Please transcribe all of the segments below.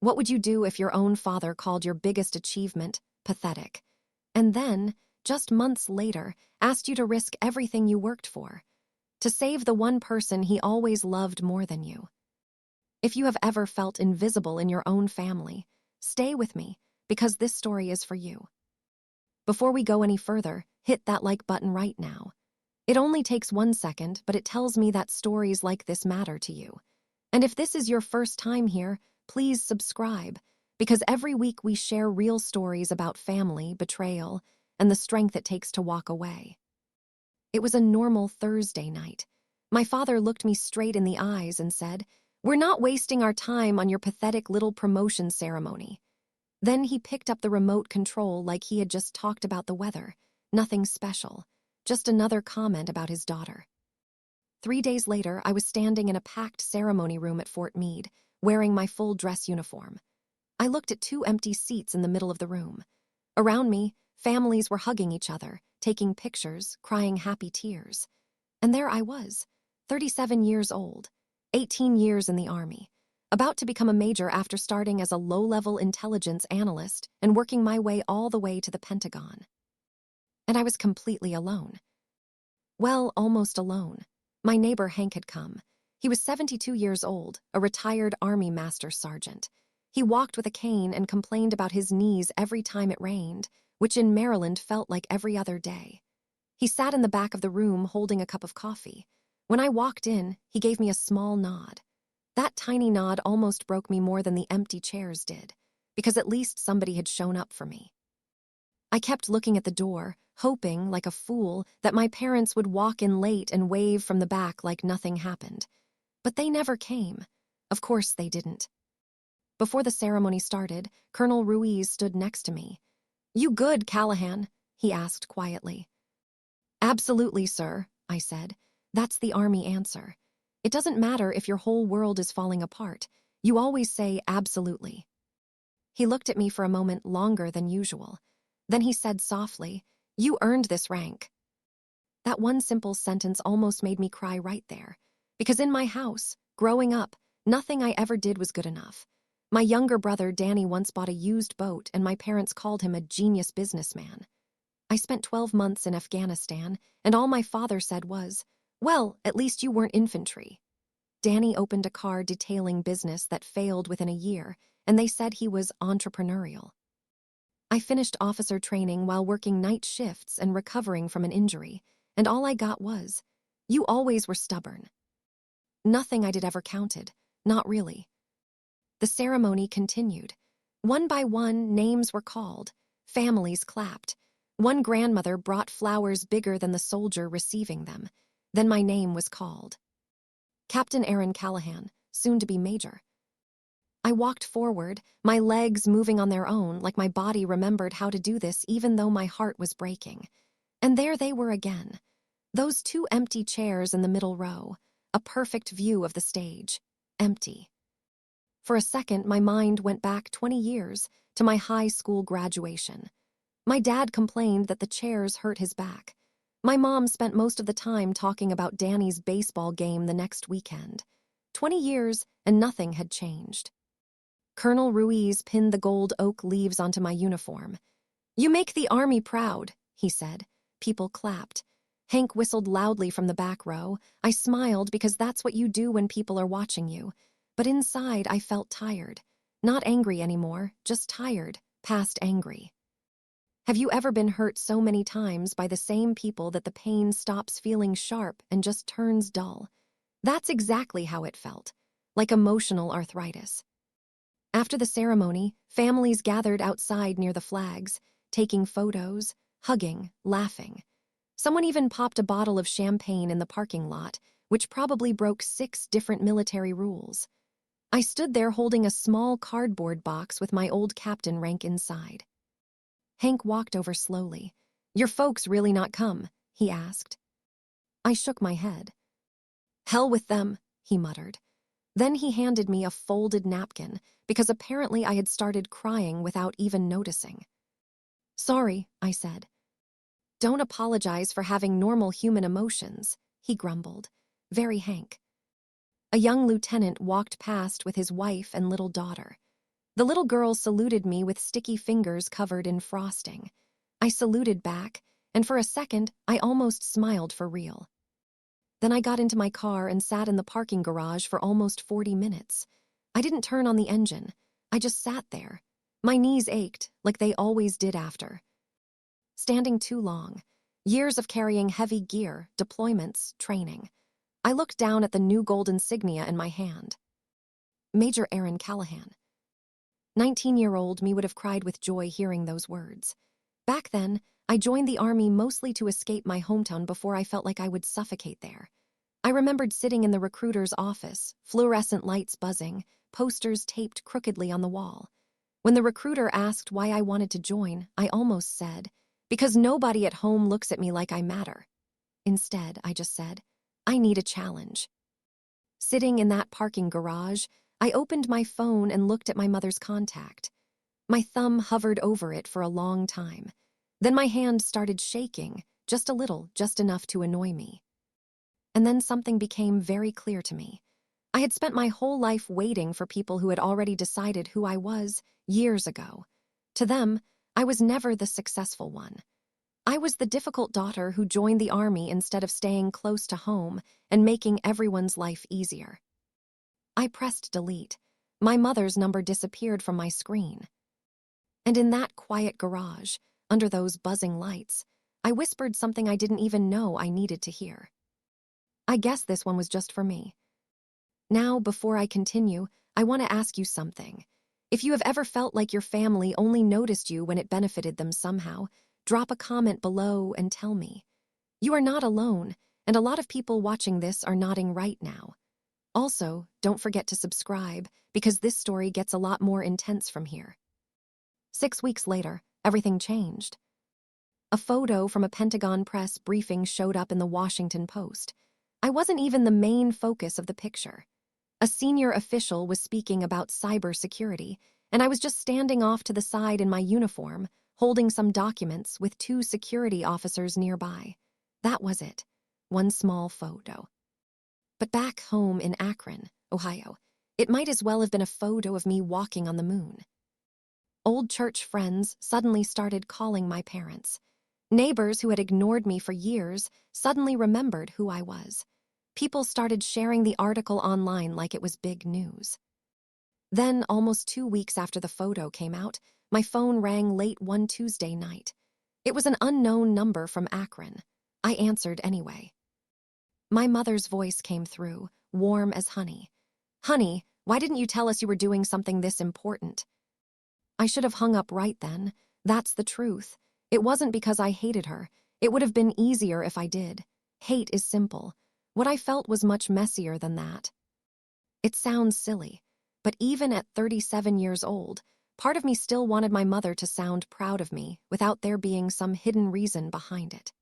What would you do if your own father called your biggest achievement pathetic? And then, just months later, asked you to risk everything you worked for, to save the one person he always loved more than you. If you have ever felt invisible in your own family, stay with me, because this story is for you. Before we go any further, hit that like button right now. It only takes 1 second, but it tells me that stories like this matter to you. And if this is your first time here, please subscribe, because every week we share real stories about family, betrayal, and the strength it takes to walk away. It was a normal Thursday night. My father looked me straight in the eyes and said, "We're not wasting our time on your pathetic little promotion ceremony." Then he picked up the remote control like he had just talked about the weather. Nothing special, just another comment about his daughter. 3 days later, I was standing in a packed ceremony room at Fort Meade, wearing my full dress uniform. I looked at 2 empty seats in the middle of the room. Around me, families were hugging each other, taking pictures, crying happy tears. And there I was, 37 years old, 18 years in the Army, about to become a major after starting as a low-level intelligence analyst and working my way all the way to the Pentagon. And I was completely alone. Well, almost alone. My neighbor Hank had come. He was 72 years old, a retired Army master sergeant. He walked with a cane and complained about his knees every time it rained, which in Maryland felt like every other day. He sat in the back of the room holding a cup of coffee. When I walked in, he gave me a small nod. That tiny nod almost broke me more than the empty chairs did, because at least somebody had shown up for me. I kept looking at the door, hoping, like a fool, that my parents would walk in late and wave from the back like nothing happened. But they never came. Of course they didn't. Before the ceremony started, Colonel Ruiz stood next to me. "You good, Callahan?" he asked quietly. "Absolutely, sir," I said. That's the Army answer. It doesn't matter if your whole world is falling apart. You always say absolutely. He looked at me for a moment longer than usual. Then he said softly, "You earned this rank." That one simple sentence almost made me cry right there. Because in my house, growing up, nothing I ever did was good enough. My younger brother, Danny, once bought a used boat, and my parents called him a genius businessman. I spent 12 months in Afghanistan, and all my father said was, "Well, at least you weren't infantry." Danny opened a car detailing business that failed within a year, and they said he was entrepreneurial. I finished officer training while working night shifts and recovering from an injury, and all I got was, "You always were stubborn." Nothing I did ever counted, not really. The ceremony continued. One by one, names were called. Families clapped. One grandmother brought flowers bigger than the soldier receiving them. Then my name was called. Captain Aaron Callahan, soon to be Major. I walked forward, my legs moving on their own, like my body remembered how to do this even though my heart was breaking. And there they were again. Those 2 empty chairs in the middle row, a perfect view of the stage. Empty. For a second, my mind went back 20 years to my high school graduation. My dad complained that the chairs hurt his back. My mom spent most of the time talking about Danny's baseball game the next weekend. 20 years and nothing had changed. Colonel Ruiz pinned the gold oak leaves onto my uniform. "You make the Army proud," he said. People clapped. Hank whistled loudly from the back row. I smiled because that's what you do when people are watching you. But inside, I felt tired. Not angry anymore, just tired, past angry. Have you ever been hurt so many times by the same people that the pain stops feeling sharp and just turns dull? That's exactly how it felt, like emotional arthritis. After the ceremony, families gathered outside near the flags, taking photos, hugging, laughing. Someone even popped a bottle of champagne in the parking lot, which probably broke 6 different military rules. I stood there holding a small cardboard box with my old captain rank inside. Hank walked over slowly. "Your folks really not come?" he asked. I shook my head. "Hell with them," he muttered. Then he handed me a folded napkin, because apparently I had started crying without even noticing. "Sorry," I said. "Don't apologize for having normal human emotions," he grumbled. Very Hank. A young lieutenant walked past with his wife and little daughter. The little girl saluted me with sticky fingers covered in frosting. I saluted back, and for a second, I almost smiled for real. Then I got into my car and sat in the parking garage for almost 40 minutes. I didn't turn on the engine. I just sat there. My knees ached, like they always did after. Standing too long. Years of carrying heavy gear, deployments, training. I looked down at the new gold insignia in my hand. Major Aaron Callahan. 19-year-old me would have cried with joy hearing those words. Back then, I joined the army mostly to escape my hometown before I felt like I would suffocate there. I remembered sitting in the recruiter's office, fluorescent lights buzzing, posters taped crookedly on the wall. When the recruiter asked why I wanted to join, I almost said, "Because nobody at home looks at me like I matter." Instead, I just said, "I need a challenge." Sitting in that parking garage, I opened my phone and looked at my mother's contact. My thumb hovered over it for a long time. Then my hand started shaking, just a little, just enough to annoy me. And then something became very clear to me. I had spent my whole life waiting for people who had already decided who I was years ago. To them, I was never the successful one. I was the difficult daughter who joined the army instead of staying close to home and making everyone's life easier. I pressed delete. My mother's number disappeared from my screen. And in that quiet garage, under those buzzing lights, I whispered something I didn't even know I needed to hear. I guess this one was just for me. Now, before I continue, I want to ask you something. If you have ever felt like your family only noticed you when it benefited them somehow, drop a comment below and tell me. You are not alone, and a lot of people watching this are nodding right now. Also, don't forget to subscribe, because this story gets a lot more intense from here. 6 weeks later, everything changed. A photo from a Pentagon press briefing showed up in the Washington Post. I wasn't even the main focus of the picture. A senior official was speaking about cybersecurity, and I was just standing off to the side in my uniform, holding some documents with 2 security officers nearby. That was it. One small photo. But back home in Akron, Ohio, it might as well have been a photo of me walking on the moon. Old church friends suddenly started calling my parents. Neighbors who had ignored me for years suddenly remembered who I was. People started sharing the article online like it was big news. Then, almost 2 weeks after the photo came out, my phone rang late one Tuesday night. It was an unknown number from Akron. I answered anyway. My mother's voice came through, warm as honey. "Honey, why didn't you tell us you were doing something this important?" I should have hung up right then. That's the truth. It wasn't because I hated her. It would have been easier if I did. Hate is simple. What I felt was much messier than that. It sounds silly, but even at 37 years old, part of me still wanted my mother to sound proud of me without there being some hidden reason behind it.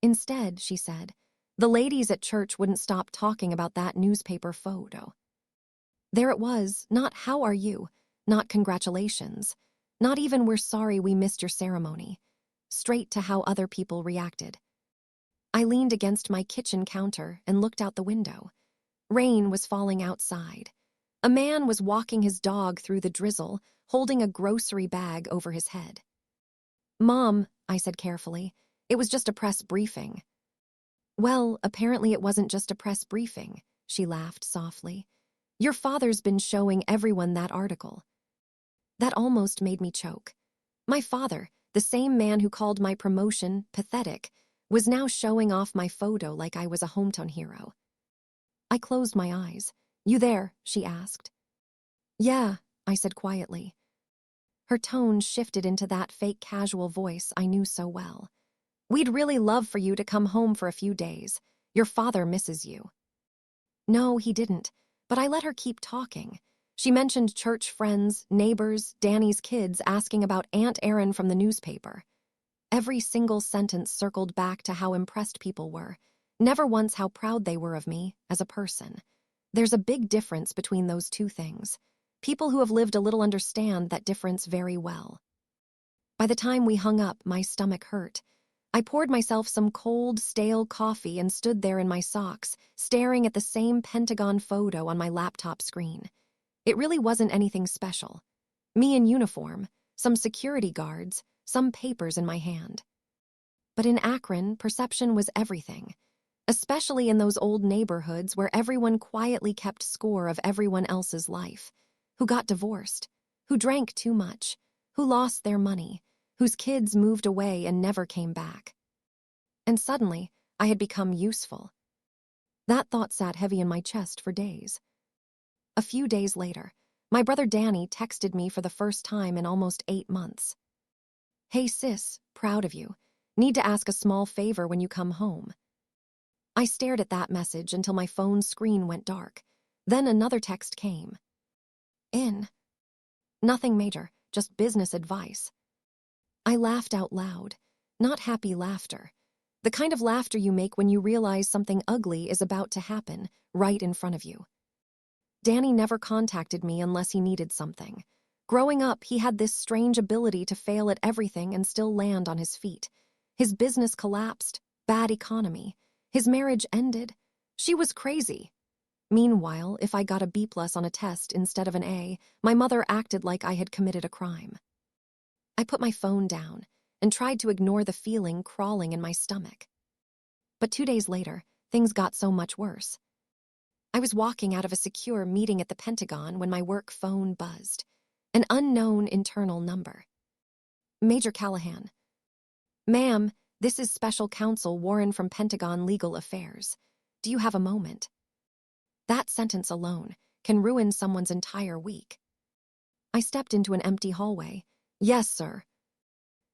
Instead, she said, the ladies at church wouldn't stop talking about that newspaper photo. There it was, not "how are you," not "congratulations," not even "we're sorry we missed your ceremony," straight to how other people reacted. I leaned against my kitchen counter and looked out the window. Rain was falling outside. A man was walking his dog through the drizzle, holding a grocery bag over his head. "Mom," I said carefully, "it was just a press briefing." "Well, apparently it wasn't just a press briefing," she laughed softly. "Your father's been showing everyone that article." That almost made me choke. My father, the same man who called my promotion pathetic, was now showing off my photo like I was a hometown hero. I closed my eyes. "You there?" she asked. "Yeah," I said quietly. Her tone shifted into that fake casual voice I knew so well. "We'd really love for you to come home for a few days. Your father misses you." No, he didn't, but I let her keep talking. She mentioned church friends, neighbors, Danny's kids asking about Aunt Erin from the newspaper. Every single sentence circled back to how impressed people were, never once how proud they were of me as a person. There's a big difference between those two things. People who have lived a little understand that difference very well. By the time we hung up, my stomach hurt. I poured myself some cold, stale coffee and stood there in my socks, staring at the same Pentagon photo on my laptop screen. It really wasn't anything special. Me in uniform, some security guards, some papers in my hand. But in Akron, perception was everything, especially in those old neighborhoods where everyone quietly kept score of everyone else's life, who got divorced, who drank too much, who lost their money, whose kids moved away and never came back. And suddenly, I had become useful. That thought sat heavy in my chest for days. A few days later, my brother Danny texted me for the first time in almost 8 months. "Hey sis, proud of you. Need to ask a small favor when you come home." I stared at that message until my phone's screen went dark. Then another text came. "In." Nothing major, just business advice. I laughed out loud, not happy laughter. The kind of laughter you make when you realize something ugly is about to happen right in front of you. Danny never contacted me unless he needed something. Growing up, he had this strange ability to fail at everything and still land on his feet. His business collapsed, bad economy. His marriage ended. She was crazy. Meanwhile, if I got a B+ on a test instead of an A, my mother acted like I had committed a crime. I put my phone down and tried to ignore the feeling crawling in my stomach. But 2 days later, things got so much worse. I was walking out of a secure meeting at the Pentagon when my work phone buzzed. An unknown internal number. Major Callahan. "Ma'am, this is Special Counsel Warren from Pentagon Legal Affairs. Do you have a moment?" That sentence alone can ruin someone's entire week. I stepped into an empty hallway. "Yes, sir."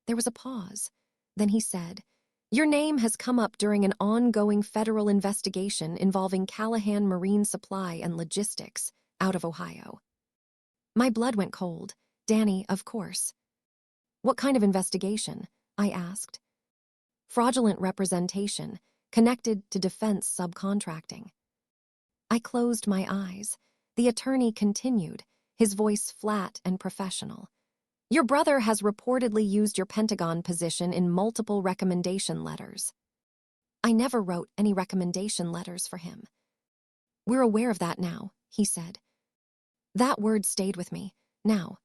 There was a pause. Then he said, "Your name has come up during an ongoing federal investigation involving Callahan Marine Supply and Logistics out of Ohio." My blood went cold. Danny, of course. "What kind of investigation?" I asked. "Fraudulent representation, connected to defense subcontracting." I closed my eyes. The attorney continued, his voice flat and professional. "Your brother has reportedly used your Pentagon position in multiple recommendation letters." I never wrote any recommendation letters for him. "We're aware of that now," he said. That word stayed with me. Now.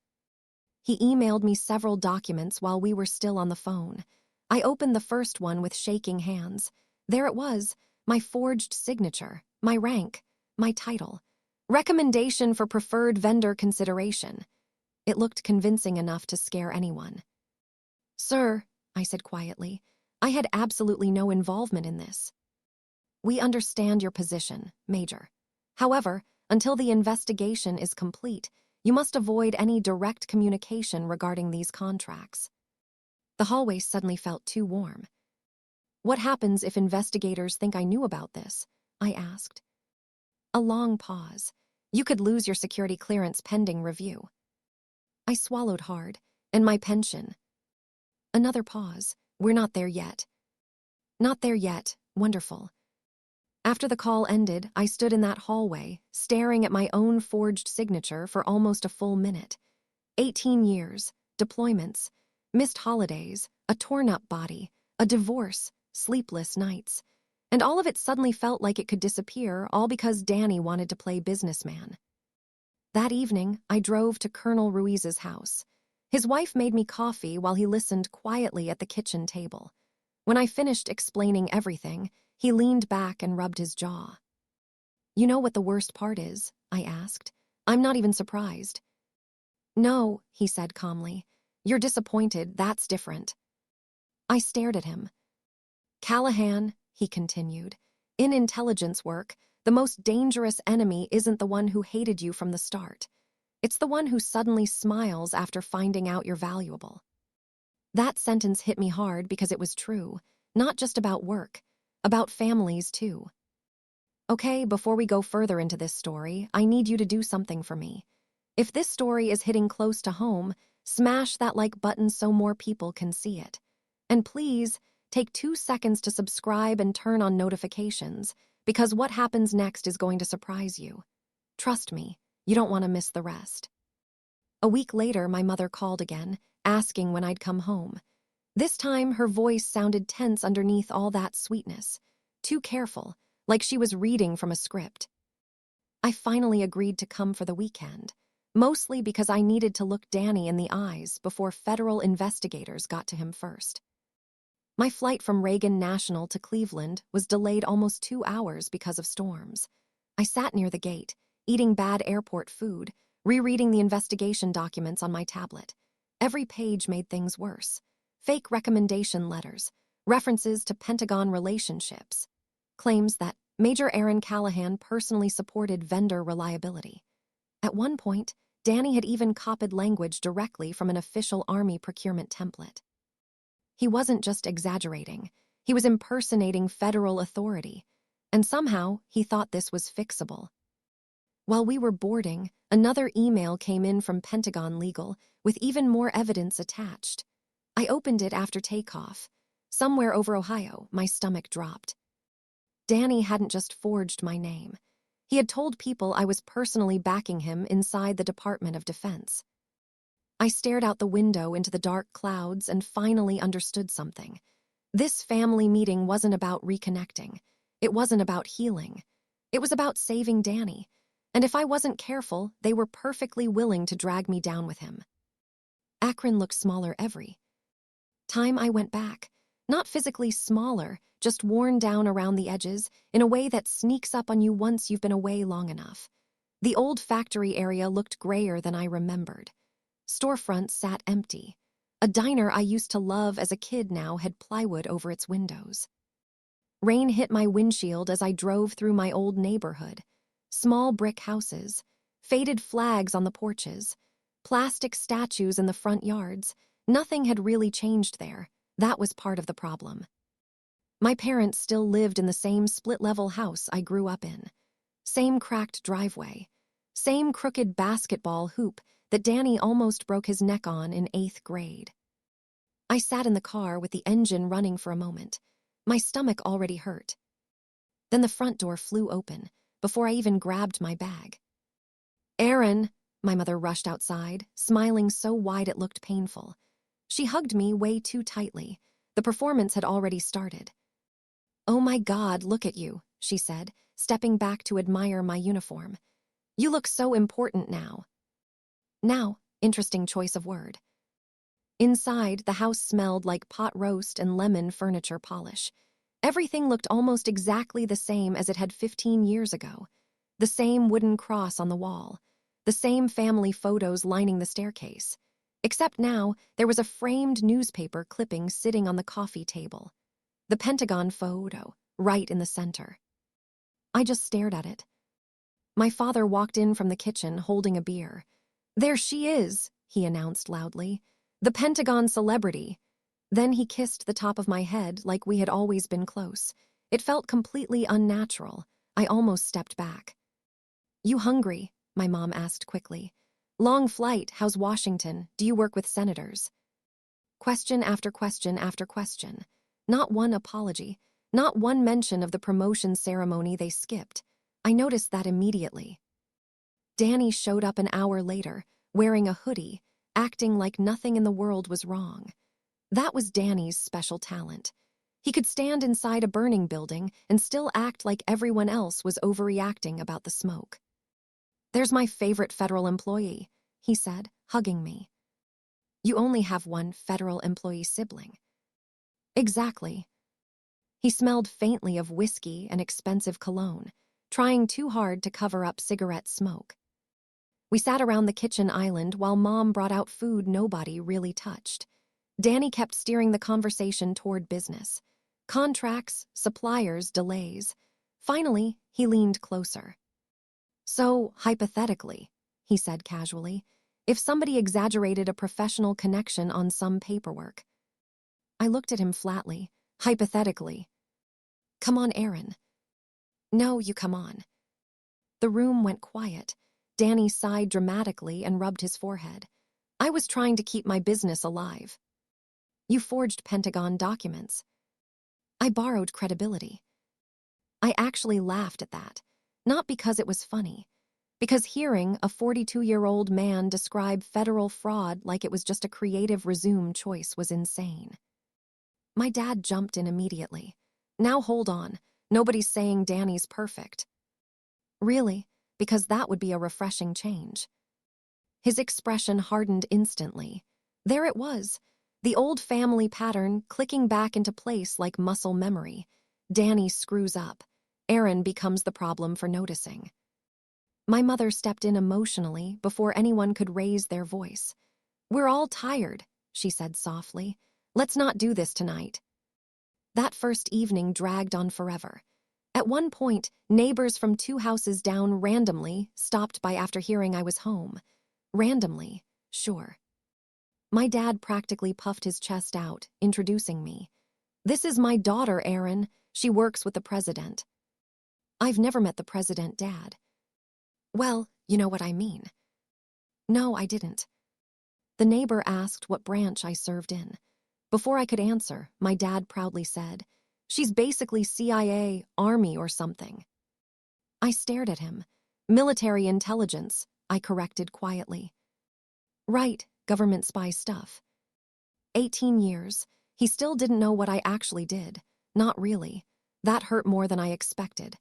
He emailed me several documents while we were still on the phone. I opened the first one with shaking hands. There it was, my forged signature, my rank, my title. Recommendation for preferred vendor consideration. It looked convincing enough to scare anyone. "Sir," I said quietly, "I had absolutely no involvement in this." "We understand your position, Major. However, until the investigation is complete, you must avoid any direct communication regarding these contracts." The hallway suddenly felt too warm. "What happens if investigators think I knew about this?" I asked. A long pause. "You could lose your security clearance pending review." I swallowed hard. "And my pension?" Another pause. "We're not there yet." "Not there yet. Wonderful." After the call ended, I stood in that hallway, staring at my own forged signature for almost a full minute. 18 years, deployments, missed holidays, a torn-up body, a divorce, sleepless nights. And all of it suddenly felt like it could disappear, all because Danny wanted to play businessman. That evening, I drove to Colonel Ruiz's house. His wife made me coffee while he listened quietly at the kitchen table. When I finished explaining everything, he leaned back and rubbed his jaw. "You know what the worst part is?" I asked. "I'm not even surprised." "No," he said calmly. "You're disappointed, that's different." I stared at him. "Callahan," he continued, "in intelligence work, the most dangerous enemy isn't the one who hated you from the start. It's the one who suddenly smiles after finding out you're valuable." That sentence hit me hard because it was true, not just about work, about families too. "Okay, before we go further into this story, I need you to do something for me. If this story is hitting close to home, smash that like button so more people can see it. And please, take 2 seconds to subscribe and turn on notifications, because what happens next is going to surprise you. Trust me, you don't want to miss the rest." A week later, my mother called again, asking when I'd come home. This time, her voice sounded tense underneath all that sweetness. Too careful, like she was reading from a script. I finally agreed to come for the weekend. mostly because I needed to look Danny in the eyes before federal investigators got to him first. My flight from Reagan National to Cleveland was delayed almost 2 hours because of storms. I sat near the gate, eating bad airport food, rereading the investigation documents on my tablet. Every page made things worse. Fake recommendation letters, references to Pentagon relationships, claims that Major Aaron Callahan personally supported vendor reliability. At one point, Danny had even copied language directly from an official Army procurement template. He wasn't just exaggerating, he was impersonating federal authority, and somehow he thought this was fixable. While we were boarding, another email came in from Pentagon Legal with even more evidence attached. I opened it after takeoff. Somewhere over Ohio, my stomach dropped. Danny hadn't just forged my name. He had told people I was personally backing him inside the Department of Defense. I stared out the window into the dark clouds and finally understood something. This family meeting wasn't about reconnecting. It wasn't about healing. It was about saving Danny. And if I wasn't careful, they were perfectly willing to drag me down with him. Akron looked smaller every time I went back. Not physically smaller, just worn down around the edges in a way that sneaks up on you once you've been away long enough. The old factory area looked grayer than I remembered. Storefronts sat empty. A diner I used to love as a kid now had plywood over its windows. Rain hit my windshield as I drove through my old neighborhood. Small brick houses, faded flags on the porches, plastic statues in the front yards. Nothing had really changed there. That was part of the problem. My parents still lived in the same split-level house I grew up in. Same cracked driveway. Same crooked basketball hoop that Danny almost broke his neck on in 8th grade. I sat in the car with the engine running for a moment. My stomach already hurt. Then the front door flew open, before I even grabbed my bag. "Aaron," my mother rushed outside, smiling so wide it looked painful. She hugged me way too tightly. The performance had already started. "Oh my God, look at you," she said, stepping back to admire my uniform. "You look so important now." Now, interesting choice of word. Inside, the house smelled like pot roast and lemon furniture polish. Everything looked almost exactly the same as it had 15 years ago. The same wooden cross on the wall. The same family photos lining the staircase. Except now, there was a framed newspaper clipping sitting on the coffee table. The Pentagon photo, right in the center. I just stared at it. My father walked in from the kitchen holding a beer. "There she is," he announced loudly. "The Pentagon celebrity." Then he kissed the top of my head like we had always been close. It felt completely unnatural. I almost stepped back. "You hungry?" my mom asked quickly. "Long flight, how's Washington? Do you work with senators?" Question after question after question. Not one apology. Not one mention of the promotion ceremony they skipped. I noticed that immediately. Danny showed up an hour later, wearing a hoodie, acting like nothing in the world was wrong. That was Danny's special talent. He could stand inside a burning building and still act like everyone else was overreacting about the smoke. "There's my favorite federal employee," he said, hugging me. "You only have one federal employee sibling." Exactly. He smelled faintly of whiskey and expensive cologne, trying too hard to cover up cigarette smoke. We sat around the kitchen island while Mom brought out food nobody really touched. Danny kept steering the conversation toward business. Contracts, suppliers, delays. Finally, he leaned closer. "So, hypothetically," he said casually, "if somebody exaggerated a professional connection on some paperwork." I looked at him flatly. "Hypothetically." "Come on, Aaron." "No, you come on." The room went quiet. Danny sighed dramatically and rubbed his forehead. I was trying to keep my business alive. "You forged Pentagon documents." I borrowed credibility. I actually laughed at that, not because it was funny, because hearing a 42-year-old man describe federal fraud like it was just a creative resume choice was insane. My dad jumped in immediately. "Now hold on, nobody's saying Danny's perfect." "Really? Because that would be a refreshing change." His expression hardened instantly. There it was, the old family pattern clicking back into place like muscle memory. Danny screws up. Aaron becomes the problem for noticing. My mother stepped in emotionally before anyone could raise their voice. "We're all tired," she said softly. "Let's not do this tonight." That first evening dragged on forever. At one point, neighbors from 2 houses down randomly stopped by after hearing I was home. Randomly, sure. My dad practically puffed his chest out, introducing me. "This is my daughter, Aaron. She works with the president." I've never met the president, Dad. Well, you know what I mean. No, I didn't. The neighbor asked what branch I served in. Before I could answer, my dad proudly said, "She's basically CIA, Army, or something." I stared at him. "Military intelligence," I corrected quietly. "Right, government spy stuff." 18 years. He still didn't know what I actually did. Not really. That hurt more than I expected.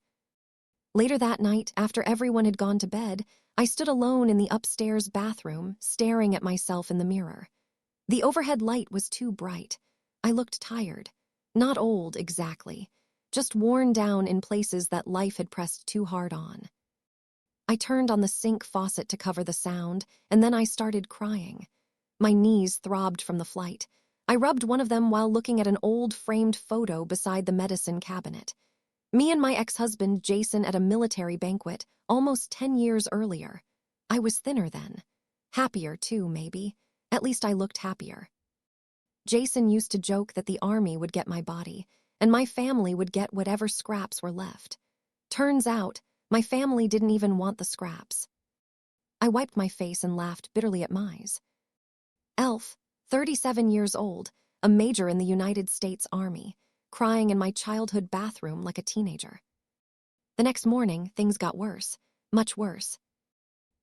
Later that night, after everyone had gone to bed, I stood alone in the upstairs bathroom, staring at myself in the mirror. The overhead light was too bright. I looked tired. Not old, exactly. Just worn down in places that life had pressed too hard on. I turned on the sink faucet to cover the sound, and then I started crying. My knees throbbed from the flight. I rubbed one of them while looking at an old framed photo beside the medicine cabinet. Me and my ex-husband Jason at a military banquet almost 10 years earlier. I was thinner then. Happier too, maybe. At least I looked happier. Jason used to joke that the army would get my body, and my family would get whatever scraps were left. Turns out, my family didn't even want the scraps. I wiped my face and laughed bitterly at Mize. Elf, 37 years old, a major in the United States Army, crying in my childhood bathroom like a teenager. The next morning, things got worse, much worse.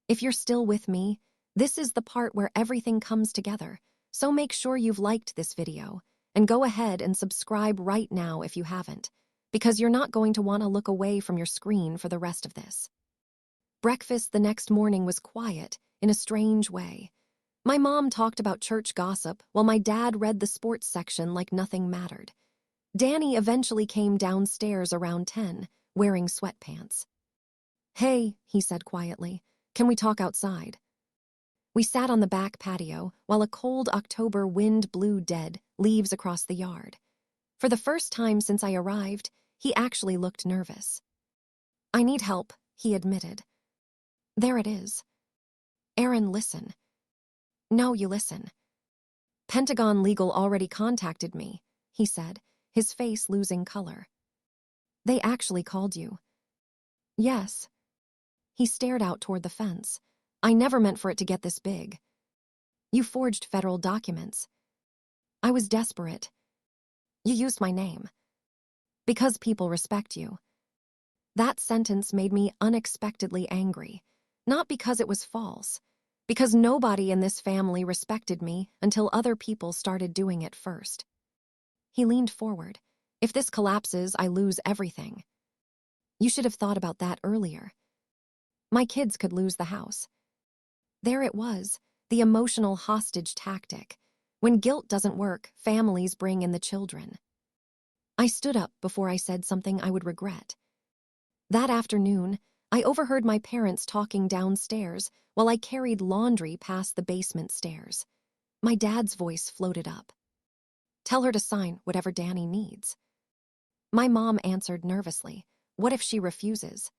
If you're still with me, this is the part where everything comes together, so make sure you've liked this video, and go ahead and subscribe right now if you haven't, because you're not going to want to look away from your screen for the rest of this. Breakfast the next morning was quiet, in a strange way. My mom talked about church gossip, while my dad read the sports section like nothing mattered. Danny eventually came downstairs around 10, wearing sweatpants. "Hey," he said quietly, "can we talk outside?" We sat on the back patio while a cold October wind blew dead leaves across the yard. For the first time since I arrived, he actually looked nervous. "I need help," he admitted. "There it is." "Aaron, listen." "No, you listen." "Pentagon Legal already contacted me," he said, his face losing color. "They actually called you." "Yes." He stared out toward the fence. "I never meant for it to get this big." "You forged federal documents." "I was desperate." "You used my name." "Because people respect you." That sentence made me unexpectedly angry. Not because it was false. Because nobody in this family respected me until other people started doing it first. He leaned forward. "If this collapses, I lose everything." "You should have thought about that earlier." "My kids could lose the house." There it was, the emotional hostage tactic. When guilt doesn't work, families bring in the children. I stood up before I said something I would regret. That afternoon, I overheard my parents talking downstairs while I carried laundry past the basement stairs. My dad's voice floated up. "Tell her to sign whatever Danny needs." My mom answered nervously. "What if she refuses?"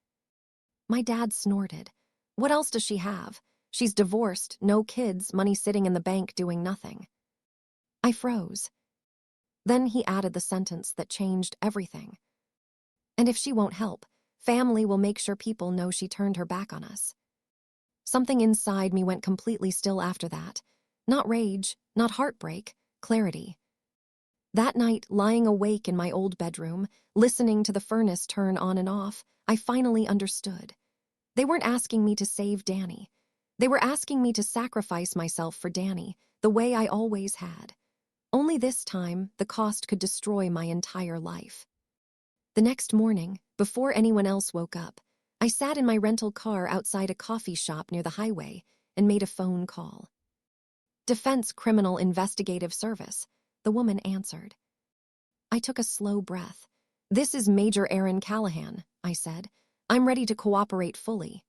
My dad snorted. "What else does she have? She's divorced, no kids, money sitting in the bank doing nothing." I froze. Then he added the sentence that changed everything. "And if she won't help, family will make sure people know she turned her back on us." Something inside me went completely still after that. Not rage, not heartbreak, clarity. That night, lying awake in my old bedroom, listening to the furnace turn on and off, I finally understood. They weren't asking me to save Danny. They were asking me to sacrifice myself for Danny, the way I always had. Only this time, the cost could destroy my entire life. The next morning, before anyone else woke up, I sat in my rental car outside a coffee shop near the highway, and made a phone call. Defense Criminal Investigative Service, the woman answered. I took a slow breath. This is Major Aaron Callahan, I said. I'm ready to cooperate fully.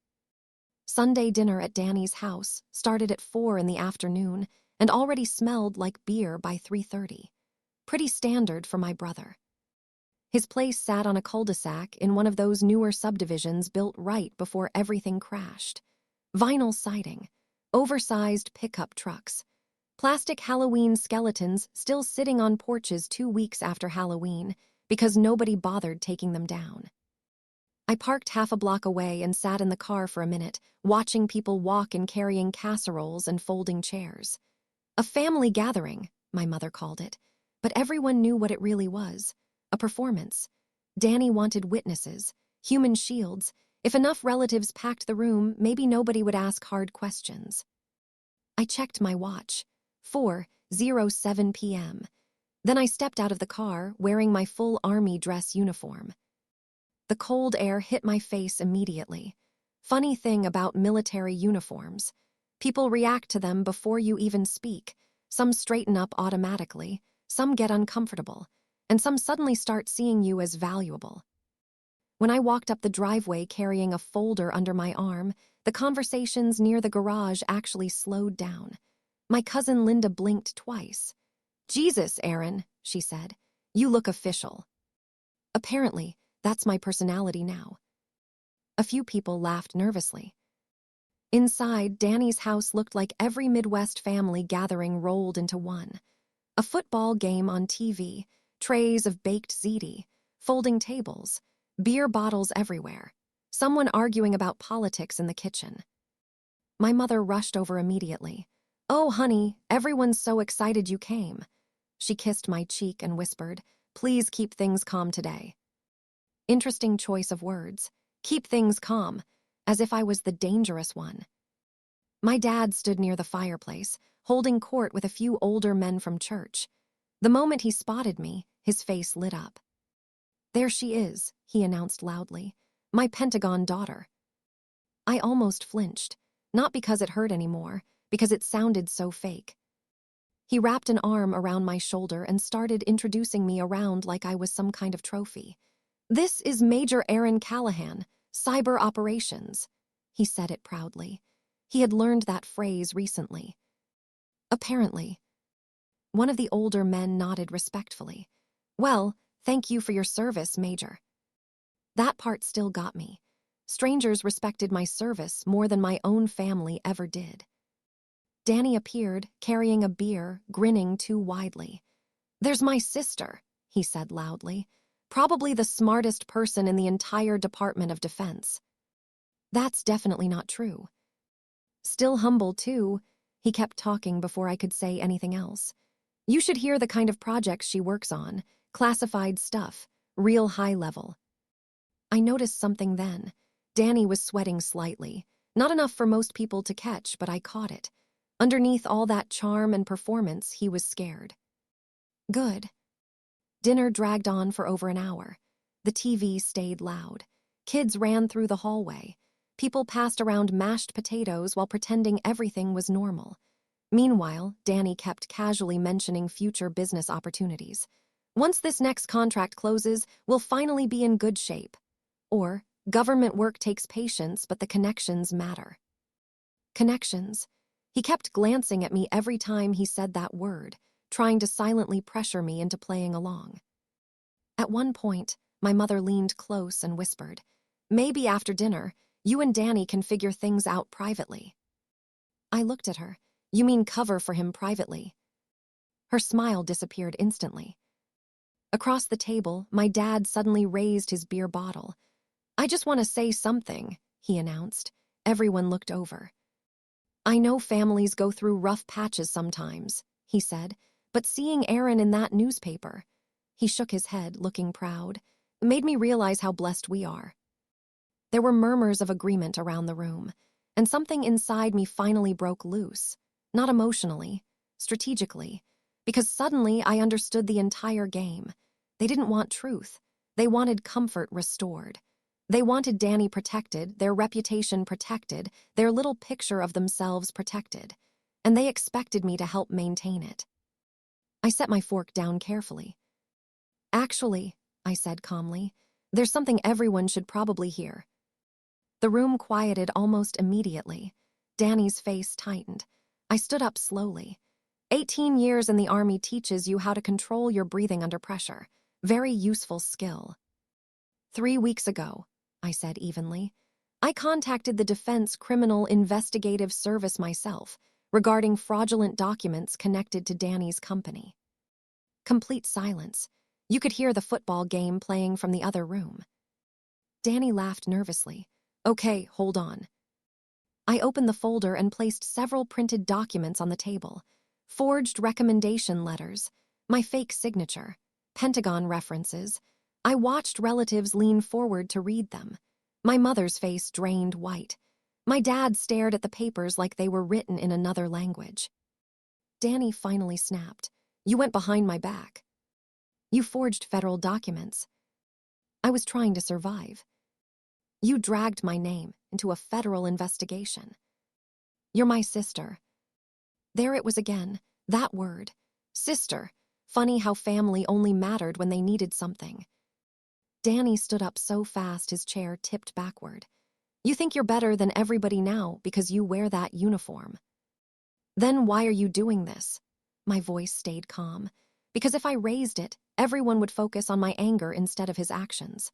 Sunday dinner at Danny's house started at 4 in the afternoon and already smelled like beer by 3:30. Pretty standard for my brother. His place sat on a cul-de-sac in one of those newer subdivisions built right before everything crashed. Vinyl siding, oversized pickup trucks, plastic Halloween skeletons still sitting on porches 2 weeks after Halloween because nobody bothered taking them down. I parked half a block away and sat in the car for a minute, watching people walk and carrying casseroles and folding chairs. A family gathering, my mother called it, but everyone knew what it really was. A performance. Danny wanted witnesses, human shields. If enough relatives packed the room, maybe nobody would ask hard questions. I checked my watch. 4:07 p.m. Then I stepped out of the car, wearing my full army dress uniform. The cold air hit my face immediately. Funny thing about military uniforms. People react to them before you even speak. Some straighten up automatically, some get uncomfortable, and some suddenly start seeing you as valuable. When I walked up the driveway carrying a folder under my arm, the conversations near the garage actually slowed down. My cousin Linda blinked twice. Jesus, Aaron, she said. You look official. Apparently, that's my personality now. A few people laughed nervously. Inside, Danny's house looked like every Midwest family gathering rolled into one. A football game on TV, trays of baked ziti, folding tables, beer bottles everywhere, someone arguing about politics in the kitchen. My mother rushed over immediately. Oh, honey, everyone's so excited you came. She kissed my cheek and whispered, please keep things calm today. Interesting choice of words. Keep things calm, as if I was the dangerous one. My dad stood near the fireplace, holding court with a few older men from church. The moment he spotted me, his face lit up. There she is, he announced loudly. My Pentagon daughter. I almost flinched, not because it hurt anymore, because it sounded so fake. He wrapped an arm around my shoulder and started introducing me around like I was some kind of trophy. This is Major Aaron Callahan, Cyber Operations. He said it proudly. He had learned that phrase recently. Apparently. One of the older men nodded respectfully. Well, thank you for your service, Major. That part still got me. Strangers respected my service more than my own family ever did. Danny appeared, carrying a beer, grinning too widely. There's my sister, he said loudly. Probably the smartest person in the entire Department of Defense. That's definitely not true. Still humble, too. He kept talking before I could say anything else. You should hear the kind of projects she works on. Classified stuff. Real high level. I noticed something then. Danny was sweating slightly. Not enough for most people to catch, but I caught it. Underneath all that charm and performance, he was scared. Good. Dinner dragged on for over an hour. The TV stayed loud. Kids ran through the hallway. People passed around mashed potatoes while pretending everything was normal. Meanwhile, Danny kept casually mentioning future business opportunities. Once this next contract closes, we'll finally be in good shape. Or, government work takes patience, but the connections matter. Connections. He kept glancing at me every time he said that word, trying to silently pressure me into playing along. At one point, my mother leaned close and whispered, maybe after dinner, you and Danny can figure things out privately. I looked at her. You mean cover for him privately? Her smile disappeared instantly. Across the table, my dad suddenly raised his beer bottle. I just want to say something, he announced. Everyone looked over. I know families go through rough patches sometimes, he said, but seeing Aaron in that newspaper, he shook his head, looking proud, made me realize how blessed we are. There were murmurs of agreement around the room, and something inside me finally broke loose, not emotionally, strategically, because suddenly I understood the entire game. They didn't want truth. They wanted comfort restored. They wanted Danny protected, their reputation protected, their little picture of themselves protected, and they expected me to help maintain it. I set my fork down carefully. Actually, I said calmly, there's something everyone should probably hear. The room quieted almost immediately. Danny's face tightened. I stood up slowly. 18 years in the Army teaches you how to control your breathing under pressure. Very useful skill. 3 weeks ago, I said evenly, I contacted the Defense Criminal Investigative Service myself regarding fraudulent documents connected to Danny's company. Complete silence. You could hear the football game playing from the other room. Danny laughed nervously. Okay, hold on. I opened the folder and placed several printed documents on the table. Forged recommendation letters, my fake signature, Pentagon references. I watched relatives lean forward to read them. My mother's face drained white. My dad stared at the papers like they were written in another language. Danny finally snapped. You went behind my back. You forged federal documents. I was trying to survive. You dragged my name into a federal investigation. You're my sister. There it was again, that word. Sister. Funny how family only mattered when they needed something. Danny stood up so fast his chair tipped backward. You think you're better than everybody now because you wear that uniform. Then why are you doing this? My voice stayed calm. Because if I raised it, everyone would focus on my anger instead of his actions.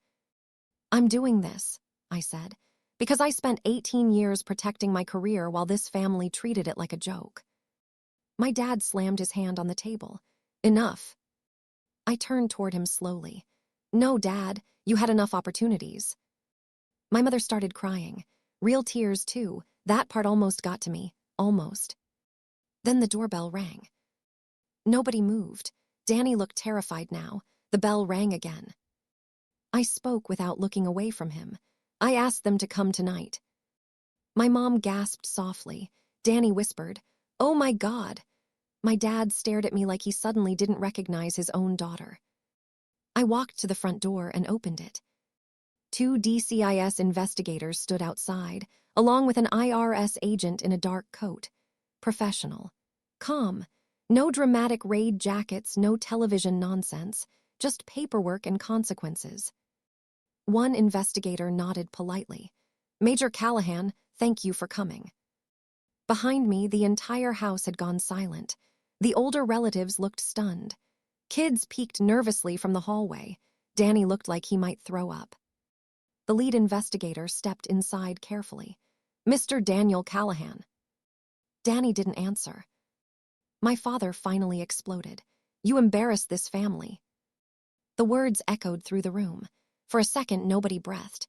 I'm doing this, I said, because I spent 18 years protecting my career while this family treated it like a joke. My dad slammed his hand on the table. Enough. I turned toward him slowly. No, Dad, you had enough opportunities. My mother started crying. Real tears, too. That part almost got to me. Almost. Then the doorbell rang. Nobody moved. Danny looked terrified now. The bell rang again. I spoke without looking away from him. I asked them to come tonight. My mom gasped softly. Danny whispered, "Oh my God." My dad stared at me like he suddenly didn't recognize his own daughter. I walked to the front door and opened it. 2 DCIS investigators stood outside, along with an IRS agent in a dark coat. Professional. Calm. No dramatic raid jackets, no television nonsense, just paperwork and consequences. One investigator nodded politely. Major Callahan, thank you for coming. Behind me, the entire house had gone silent. The older relatives looked stunned. Kids peeked nervously from the hallway. Danny looked like he might throw up. The lead investigator stepped inside carefully. Mr. Daniel Callahan. Danny didn't answer. My father finally exploded. You embarrassed this family. The words echoed through the room. For a second, nobody breathed.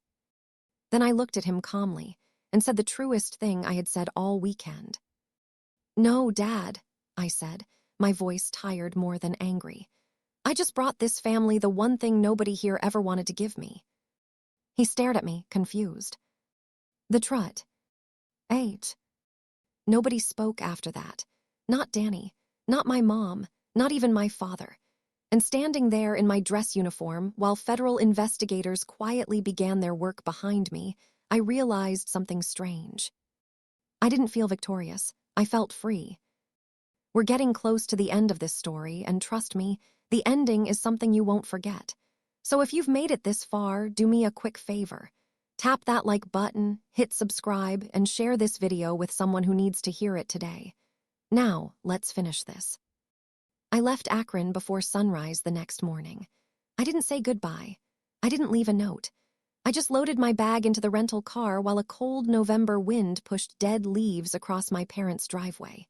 Then I looked at him calmly and said the truest thing I had said all weekend. No, Dad, I said, my voice tired more than angry. I just brought this family the one thing nobody here ever wanted to give me. He stared at me, confused. The trut. H. Nobody spoke after that. Not Danny, not my mom, not even my father. And standing there in my dress uniform, while federal investigators quietly began their work behind me, I realized something strange. I didn't feel victorious. I felt free. We're getting close to the end of this story, and trust me, the ending is something you won't forget. So if you've made it this far, do me a quick favor. Tap that like button, hit subscribe, and share this video with someone who needs to hear it today. Now, let's finish this. I left Akron before sunrise the next morning. I didn't say goodbye. I didn't leave a note. I just loaded my bag into the rental car while a cold November wind pushed dead leaves across my parents' driveway.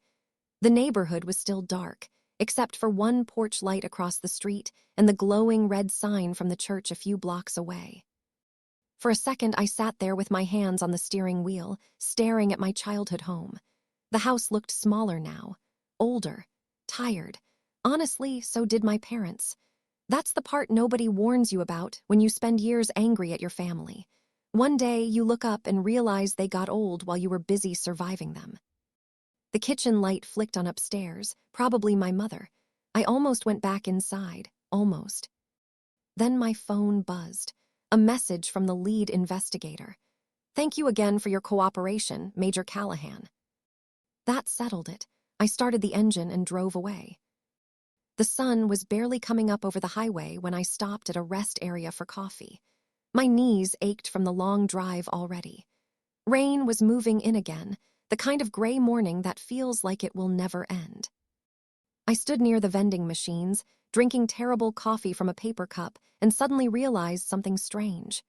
The neighborhood was still dark, except for one porch light across the street and the glowing red sign from the church a few blocks away. For a second, I sat there with my hands on the steering wheel, staring at my childhood home. The house looked smaller now, older, tired. Honestly, so did my parents. That's the part nobody warns you about when you spend years angry at your family. One day, you look up and realize they got old while you were busy surviving them. The kitchen light flicked on upstairs, probably my mother. I almost went back inside, almost. Then my phone buzzed. a message from the lead investigator. "Thank you again for your cooperation, Major Callahan." That settled it. I started the engine and drove away. The sun was barely coming up over the highway when I stopped at a rest area for coffee. My knees ached from the long drive already. Rain was moving in again, the kind of gray morning that feels like it will never end. I stood near the vending machines, drinking terrible coffee from a paper cup, and suddenly realized something strange.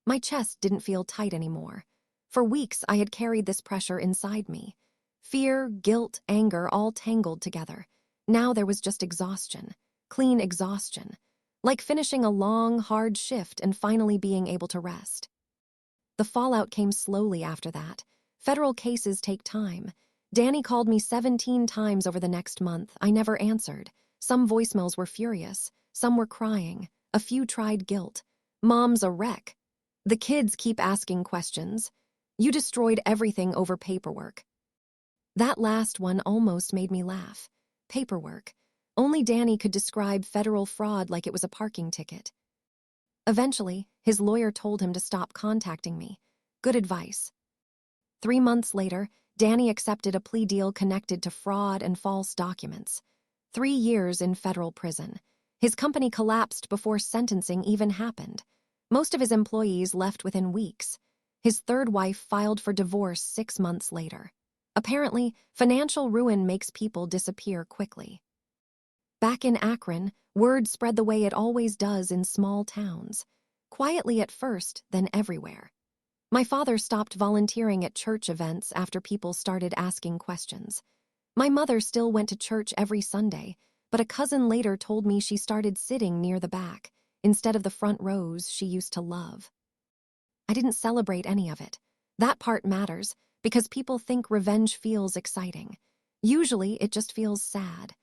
My chest didn't feel tight anymore. For weeks, I had carried this pressure inside me. Fear, guilt, anger, all tangled together. Now there was just exhaustion, clean exhaustion, like finishing a long, hard shift and finally being able to rest. The fallout came slowly after that. Federal cases take time. Danny called me 17 times over the next month. I never answered. Some voicemails were furious. Some were crying. A few tried guilt. "Mom's a wreck." The kids keep asking questions. "You destroyed everything over paperwork." That last one almost made me laugh. Paperwork. Only Danny could describe federal fraud like it was a parking ticket. Eventually, his lawyer told him to stop contacting me. Good advice. 3 months later, Danny accepted a plea deal connected to fraud and false documents. 3 years in federal prison. His company collapsed before sentencing even happened. Most of his employees left within weeks. His third wife filed for divorce 6 months later. Apparently, financial ruin makes people disappear quickly. Back in Akron, word spread the way it always does in small towns. Quietly at first, then everywhere. My father stopped volunteering at church events after people started asking questions. My mother still went to church every Sunday, but a cousin later told me she started sitting near the back, instead of the front rows she used to love. I didn't celebrate any of it. That part matters, because people think revenge feels exciting. Usually, it just feels sad.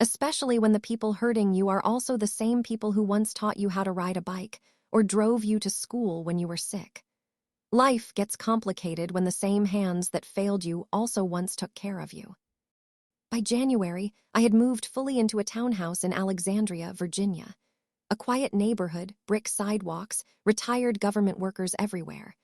Especially when the people hurting you are also the same people who once taught you how to ride a bike or drove you to school when you were sick. Life gets complicated when the same hands that failed you also once took care of you. By January, I had moved fully into a townhouse in Alexandria, Virginia. A quiet neighborhood, brick sidewalks, retired government workers everywhere.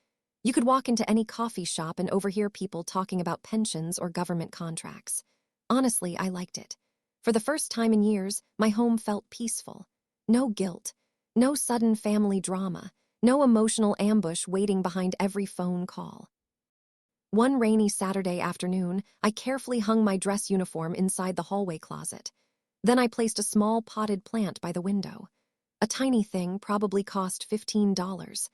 You could walk into any coffee shop and overhear people talking about pensions or government contracts. Honestly, I liked it. For the first time in years, my home felt peaceful. No guilt, no sudden family drama, no emotional ambush waiting behind every phone call. One rainy Saturday afternoon, I carefully hung my dress uniform inside the hallway closet. Then I placed a small potted plant by the window. A tiny thing probably cost $15.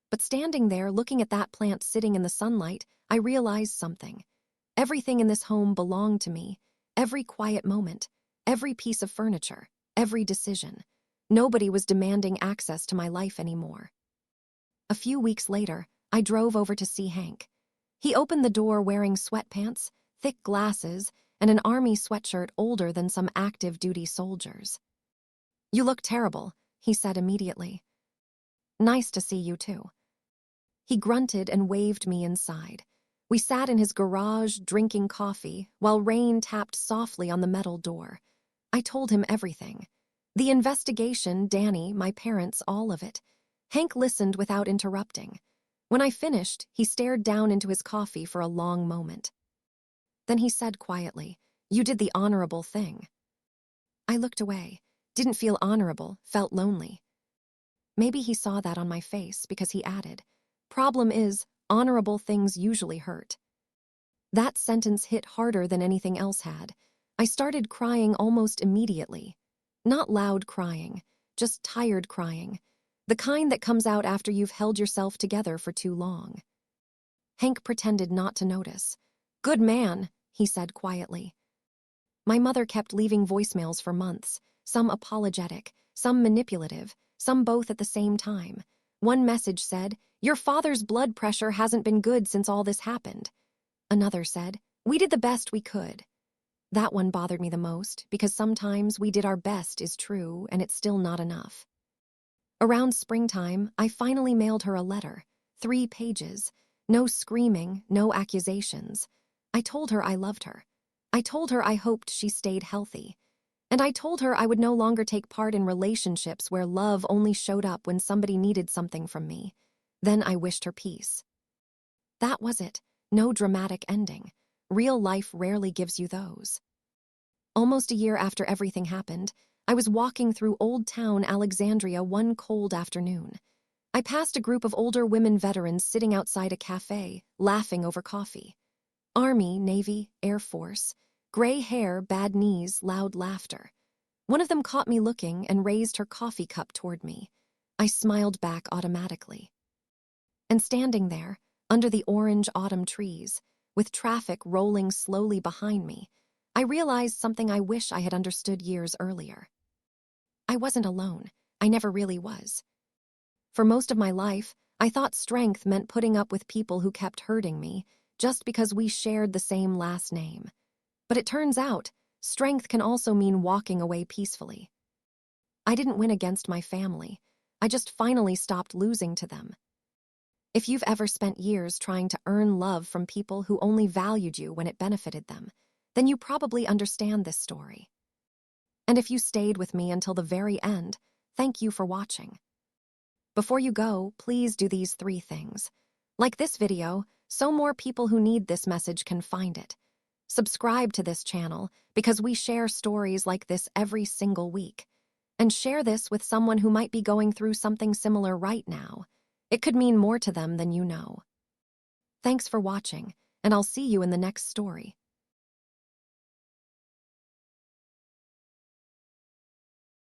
But standing there looking at that plant sitting in the sunlight, I realized something. Everything in this home belonged to me. Every quiet moment, every piece of furniture, every decision. Nobody was demanding access to my life anymore. A few weeks later, I drove over to see Hank. He opened the door wearing sweatpants, thick glasses, and an army sweatshirt older than some active duty soldiers. "You look terrible," he said immediately. "Nice to see you too." He grunted and waved me inside. We sat in his garage drinking coffee while rain tapped softly on the metal door. I told him everything. The investigation, Danny, my parents, all of it. Hank listened without interrupting. When I finished, he stared down into his coffee for a long moment. Then he said quietly, "You did the honorable thing." I looked away. Didn't feel honorable, felt lonely. Maybe he saw that on my face because he added, "Problem is, honorable things usually hurt." That sentence hit harder than anything else had. I started crying almost immediately. Not loud crying, just tired crying. The kind that comes out after you've held yourself together for too long. Hank pretended not to notice. "Good man," he said quietly. My mother kept leaving voicemails for months, some apologetic, some manipulative, some both at the same time. One message said, "Your father's blood pressure hasn't been good since all this happened." Another said, "We did the best we could." That one bothered me the most because sometimes "we did our best" is true and it's still not enough. Around springtime, I finally mailed her a letter. 3 pages. No screaming, no accusations. I told her I loved her. I told her I hoped she stayed healthy. And I told her I would no longer take part in relationships where love only showed up when somebody needed something from me. Then I wished her peace. That was it. No dramatic ending. Real life rarely gives you those. Almost a year after everything happened, I was walking through Old Town Alexandria one cold afternoon. I passed a group of older women veterans sitting outside a cafe, laughing over coffee. Army, Navy, Air Force, gray hair, bad knees, loud laughter. One of them caught me looking and raised her coffee cup toward me. I smiled back automatically. And standing there, under the orange autumn trees, with traffic rolling slowly behind me, I realized something I wish I had understood years earlier. I wasn't alone. I never really was. For most of my life, I thought strength meant putting up with people who kept hurting me just because we shared the same last name. But it turns out, strength can also mean walking away peacefully. I didn't win against my family. I just finally stopped losing to them. If you've ever spent years trying to earn love from people who only valued you when it benefited them, then you probably understand this story. And if you stayed with me until the very end, thank you for watching. Before you go, please do these 3 things. Like this video, so more people who need this message can find it. Subscribe to this channel because we share stories like this every single week. And share this with someone who might be going through something similar right now. It could mean more to them than you know. Thanks for watching, and I'll see you in the next story.